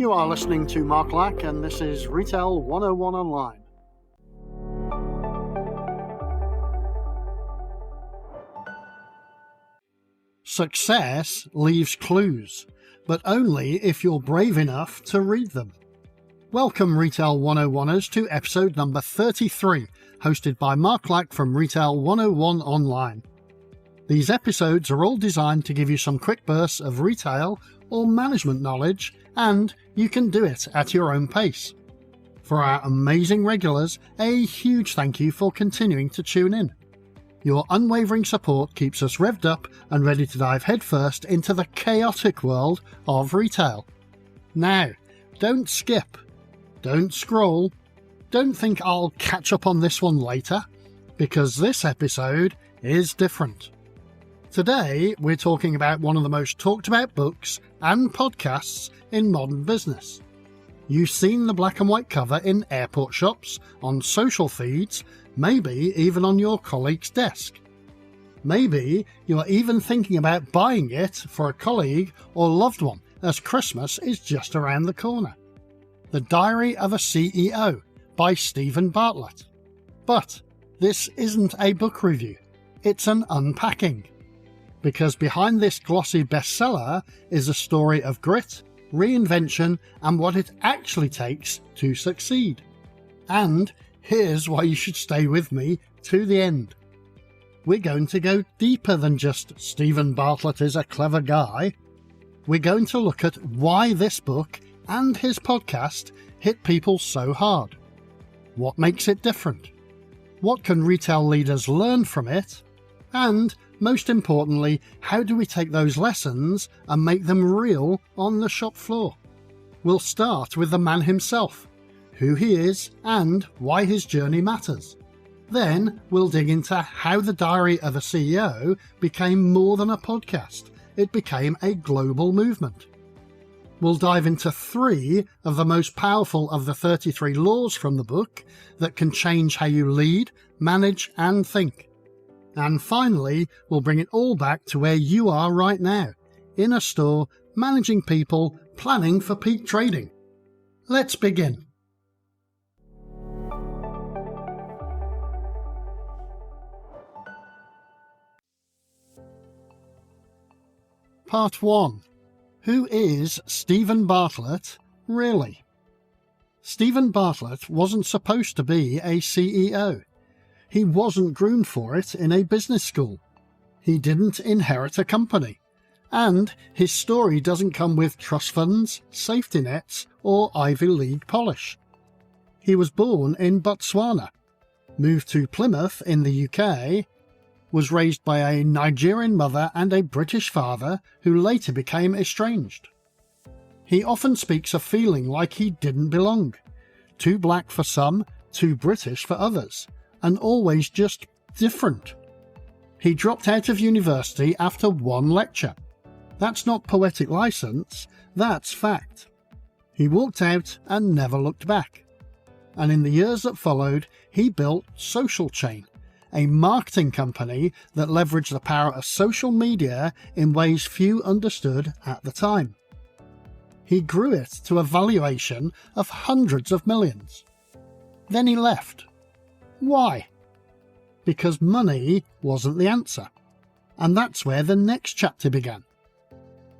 You are listening to Mark Lack, and this is Retail 101 Online. Success leaves clues, but only if you're brave enough to read them. Welcome, Retail 101ers, to episode number 33, hosted by Mark Lack from Retail 101 Online. These episodes are all designed to give you some quick bursts of retail or management knowledge, and you can do it at your own pace. For our amazing regulars, a huge thank you for continuing to tune in. Your unwavering support keeps us revved up and ready to dive headfirst into the chaotic world of retail. Now, don't skip, don't scroll, don't think I'll catch up on this one later, because this episode is different. Today, we're talking about one of the most talked about books and podcasts in modern business. You've seen the black and white cover in airport shops, on social feeds, maybe even on your colleague's desk. Maybe you are even thinking about buying it for a colleague or loved one, as Christmas is just around the corner. The Diary of a CEO by Steven Bartlett. But this isn't a book review, it's an unpacking. Because behind this glossy bestseller is a story of grit, reinvention, and what it actually takes to succeed. And here's why you should stay with me to the end. We're going to go deeper than just Steven Bartlett is a clever guy. We're going to look at why this book and his podcast hit people so hard. What makes it different? What can retail leaders learn from it? And most importantly, how do we take those lessons and make them real on the shop floor? We'll start with the man himself, who he is and why his journey matters. Then we'll dig into how the Diary of a CEO became more than a podcast. It became a global movement. We'll dive into 3 of the most powerful of the 33 laws from the book that can change how you lead, manage and think. And finally, we'll bring it all back to where you are right now, in a store, managing people, planning for peak trading. Let's begin. Part 1. Who is Steven Bartlett, really? Steven Bartlett wasn't supposed to be a CEO. He wasn't groomed for it in a business school. He didn't inherit a company. And his story doesn't come with trust funds, safety nets, or Ivy League polish. He was born in Botswana, moved to Plymouth in the UK, was raised by a Nigerian mother and a British father who later became estranged. He often speaks of feeling like he didn't belong, too black for some, too British for others, and always just different. He dropped out of university after 1 lecture. That's not poetic license, that's fact. He walked out and never looked back. And in the years that followed, he built Social Chain, a marketing company that leveraged the power of social media in ways few understood at the time. He grew it to a valuation of hundreds of millions. Then he left. Why? Because money wasn't the answer. And that's where the next chapter began.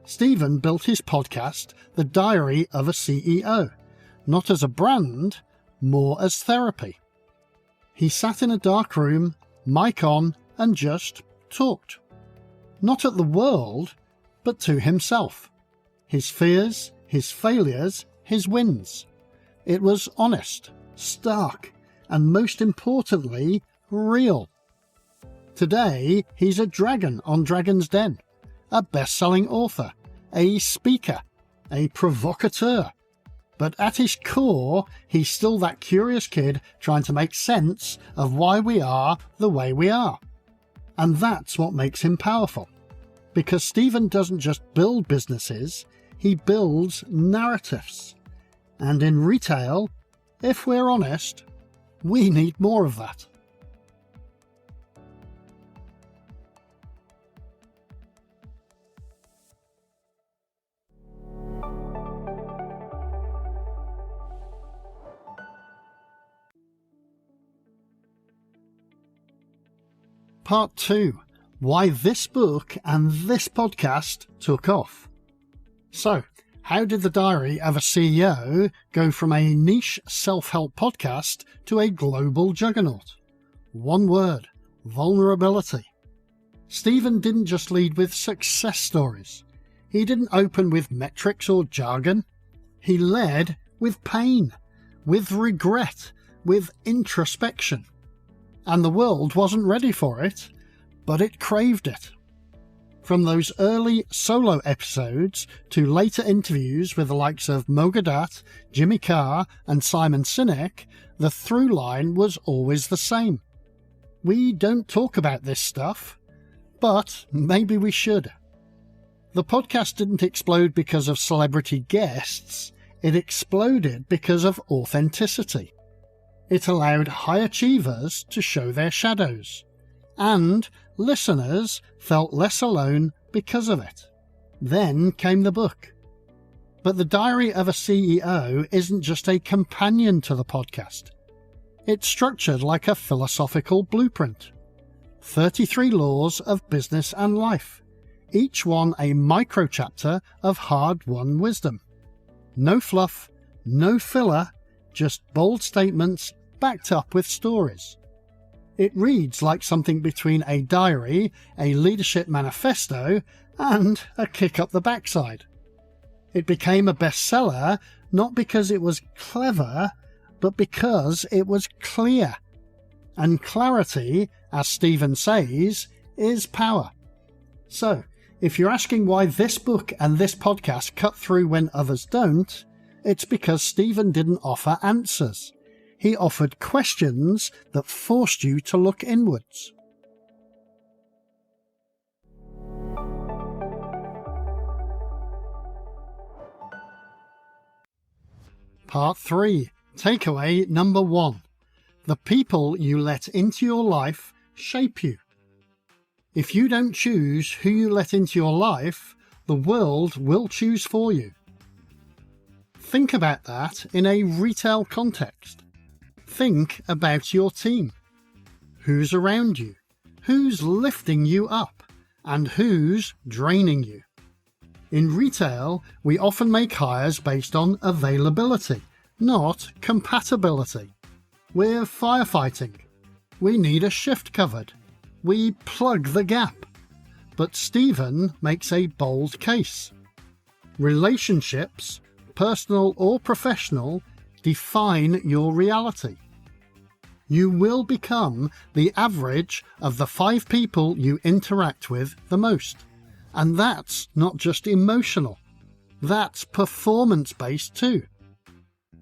Steven built his podcast, The Diary of a CEO, not as a brand, more as therapy. He sat in a dark room, mic on, and just talked. Not at the world, but to himself. His fears, his failures, his wins. It was honest, stark, and most importantly, real. Today, he's a dragon on Dragon's Den, a best-selling author, a speaker, a provocateur. But at his core, he's still that curious kid trying to make sense of why we are the way we are. And that's what makes him powerful. Because Steven doesn't just build businesses, he builds narratives. And in retail, if we're honest, we need more of that. Part 2. Why this book and this podcast took off. So, how did the Diary of a CEO go from a niche self-help podcast to a global juggernaut? One word: vulnerability. Steven didn't just lead with success stories. He didn't open with metrics or jargon. He led with pain, with regret, with introspection. And the world wasn't ready for it, but it craved it. From those early solo episodes to later interviews with the likes of Mo Gaudat, Jimmy Carr and Simon Sinek, the through line was always the same. We don't talk about this stuff, but maybe we should. The podcast didn't explode because of celebrity guests, it exploded because of authenticity. It allowed high achievers to show their shadows, and listeners felt less alone because of it. Then came the book. But the Diary of a CEO isn't just a companion to the podcast. It's structured like a philosophical blueprint. 33 laws of business and life, each one a micro-chapter of hard-won wisdom. No fluff, no filler, just bold statements backed up with stories. It reads like something between a diary, a leadership manifesto, and a kick up the backside. It became a bestseller not because it was clever, but because it was clear. And clarity, as Steven says, is power. So, if you're asking why this book and this podcast cut through when others don't, it's because Steven didn't offer answers. He offered questions that forced you to look inwards. Part 3. Takeaway number 1. The people you let into your life shape you. If you don't choose who you let into your life, the world will choose for you. Think about that in a retail context. Think about your team. Who's around you? Who's lifting you up? And who's draining you? In retail, we often make hires based on availability, not compatibility. We're firefighting. We need a shift covered. We plug the gap. But Steven makes a bold case. Relationships, personal or professional, define your reality. You will become the average of the 5 people you interact with the most. And that's not just emotional. That's performance-based too.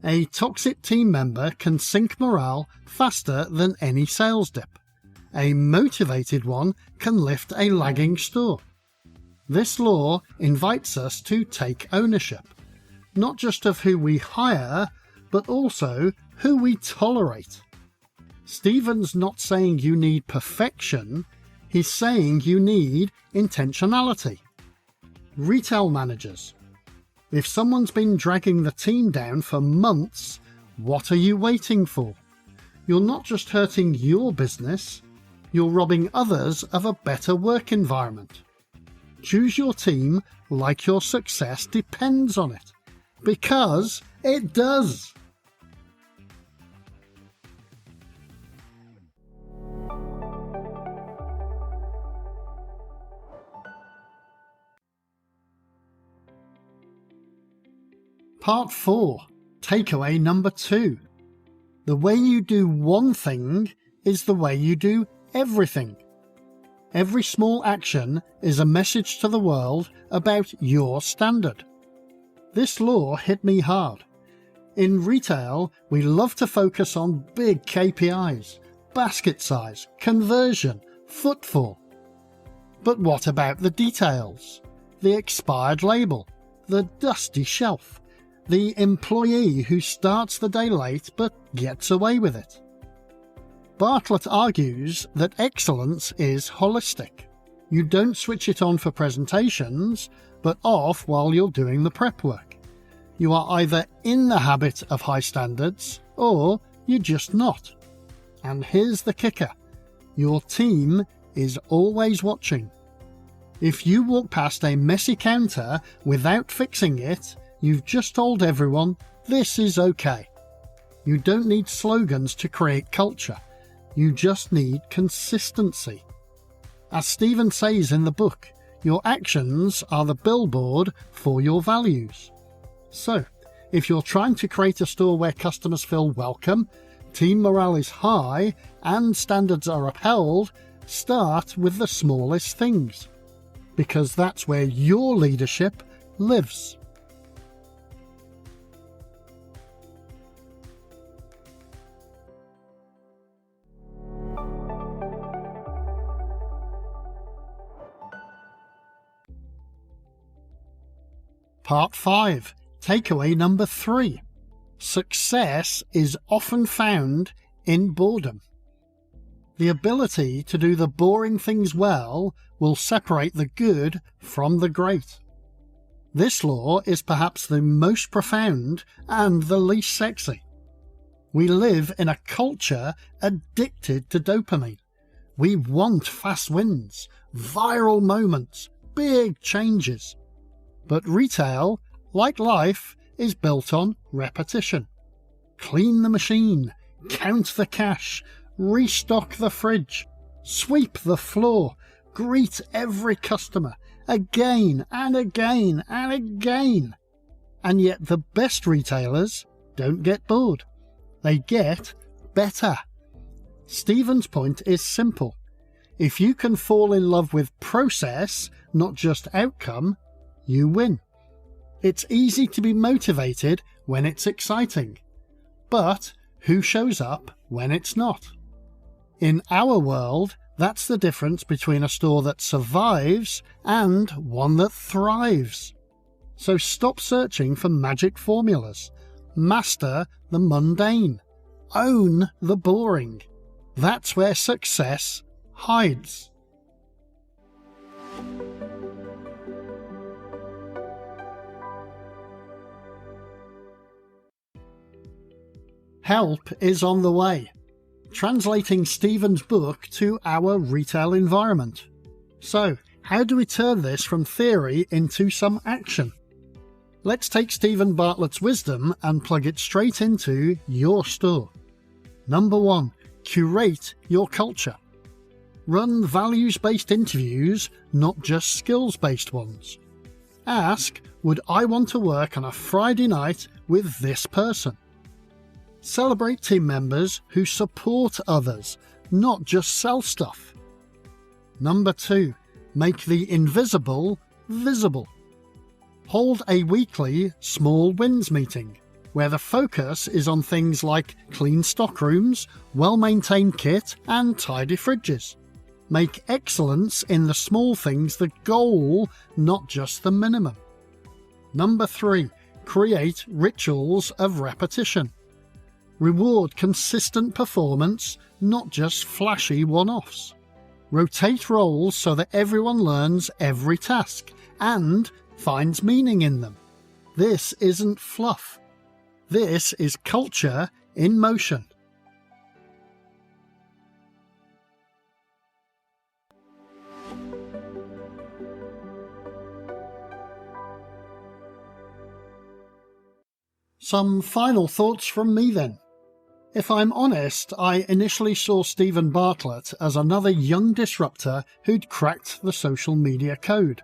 A toxic team member can sink morale faster than any sales dip. A motivated one can lift a lagging store. This law invites us to take ownership, not just of who we hire, but also who we tolerate. Steven's not saying you need perfection, he's saying you need intentionality. Retail managers. If someone's been dragging the team down for months, what are you waiting for? You're not just hurting your business, you're robbing others of a better work environment. Choose your team like your success depends on it, because it does. Part 4. Takeaway number 2. The way you do one thing is the way you do everything. Every small action is a message to the world about your standard. This law hit me hard. In retail, we love to focus on big KPIs, basket size, conversion, footfall. But what about the details? The expired label, the dusty shelf, the employee who starts the day late but gets away with it. Bartlett argues that excellence is holistic. You don't switch it on for presentations, but off while you're doing the prep work. You are either in the habit of high standards, or you're just not. And here's the kicker. Your team is always watching. If you walk past a messy counter without fixing it, you've just told everyone this is okay. You don't need slogans to create culture. You just need consistency. As Steven says in the book, your actions are the billboard for your values. So, if you're trying to create a store where customers feel welcome, team morale is high, and standards are upheld, start with the smallest things. Because that's where your leadership lives. Part 5. Takeaway number 3. Success is often found in boredom. The ability to do the boring things well will separate the good from the great. This law is perhaps the most profound and the least sexy. We live in a culture addicted to dopamine. We want fast wins, viral moments, big changes. But retail, like life, is built on repetition. Clean the machine, count the cash, restock the fridge, sweep the floor, greet every customer, again and again and again. And yet the best retailers don't get bored. They get better. Steven's point is simple. If you can fall in love with process, not just outcome, you win. It's easy to be motivated when it's exciting. But who shows up when it's not? In our world, that's the difference between a store that survives and one that thrives. So stop searching for magic formulas. Master the mundane. Own the boring. That's where success hides. Help is on the way, translating Steven's book to our retail environment. So, how do we turn this from theory into some action? Let's take Steven Bartlett's wisdom and plug it straight into your store. Number 1. Curate your culture. Run values-based interviews, not just skills-based ones. Ask, would I want to work on a Friday night with this person? Celebrate team members who support others, not just sell stuff. Number 2. Make the invisible visible. Hold a weekly small wins meeting, where the focus is on things like clean stockrooms, well-maintained kit, and tidy fridges. Make excellence in the small things the goal, not just the minimum. Number 3. Create rituals of repetition. Reward consistent performance, not just flashy one-offs. Rotate roles so that everyone learns every task and finds meaning in them. This isn't fluff. This is culture in motion. Some final thoughts from me then. If I'm honest, I initially saw Steven Bartlett as another young disruptor who'd cracked the social media code.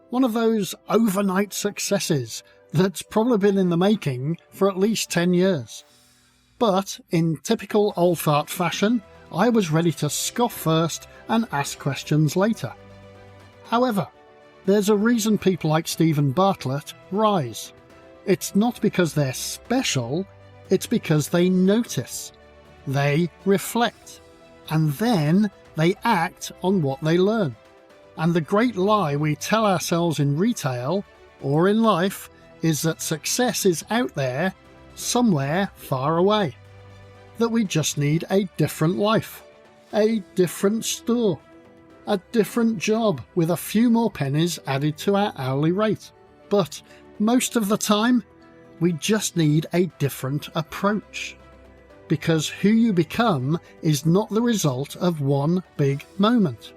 One of those overnight successes that's probably been in the making for at least 10 years. But, in typical old fart fashion, I was ready to scoff first and ask questions later. However, there's a reason people like Steven Bartlett rise. It's not because they're special, it's because they notice, they reflect, and then they act on what they learn. And the great lie we tell ourselves in retail, or in life, is that success is out there, somewhere far away. That we just need a different life, a different store, a different job with a few more pennies added to our hourly rate. But most of the time, we just need a different approach. Because who you become is not the result of one big moment.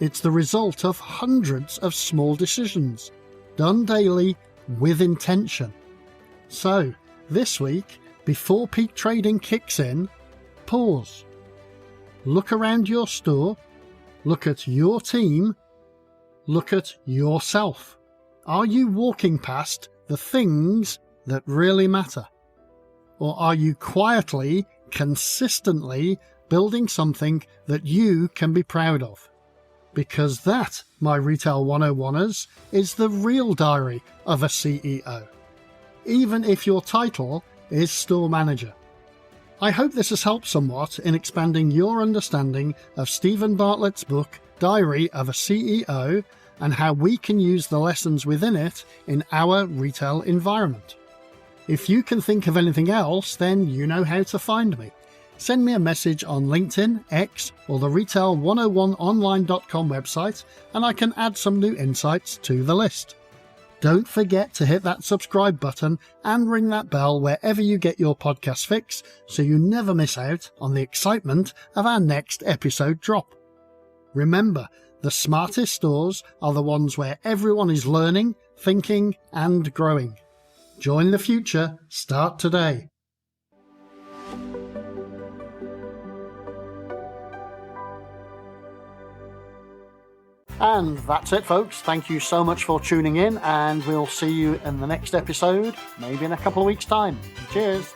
It's the result of hundreds of small decisions, done daily with intention. So, this week, before peak trading kicks in, pause. Look around your store, look at your team, look at yourself. Are you walking past the things that really matter? Or are you quietly, consistently building something that you can be proud of? Because that, my Retail 101ers, is the real diary of a CEO, even if your title is store manager. I hope this has helped somewhat in expanding your understanding of Steven Bartlett's book, Diary of a CEO, and how we can use the lessons within it in our retail environment. If you can think of anything else, then you know how to find me. Send me a message on LinkedIn, X, or the retail101online.com website, and I can add some new insights to the list. Don't forget to hit that subscribe button and ring that bell wherever you get your podcast fix so you never miss out on the excitement of our next episode drop. Remember, the smartest stores are the ones where everyone is learning, thinking, and growing. Join the future. Start today. And that's it, folks. Thank you so much for tuning in, and we'll see you in the next episode, maybe in a couple of weeks' time. Cheers.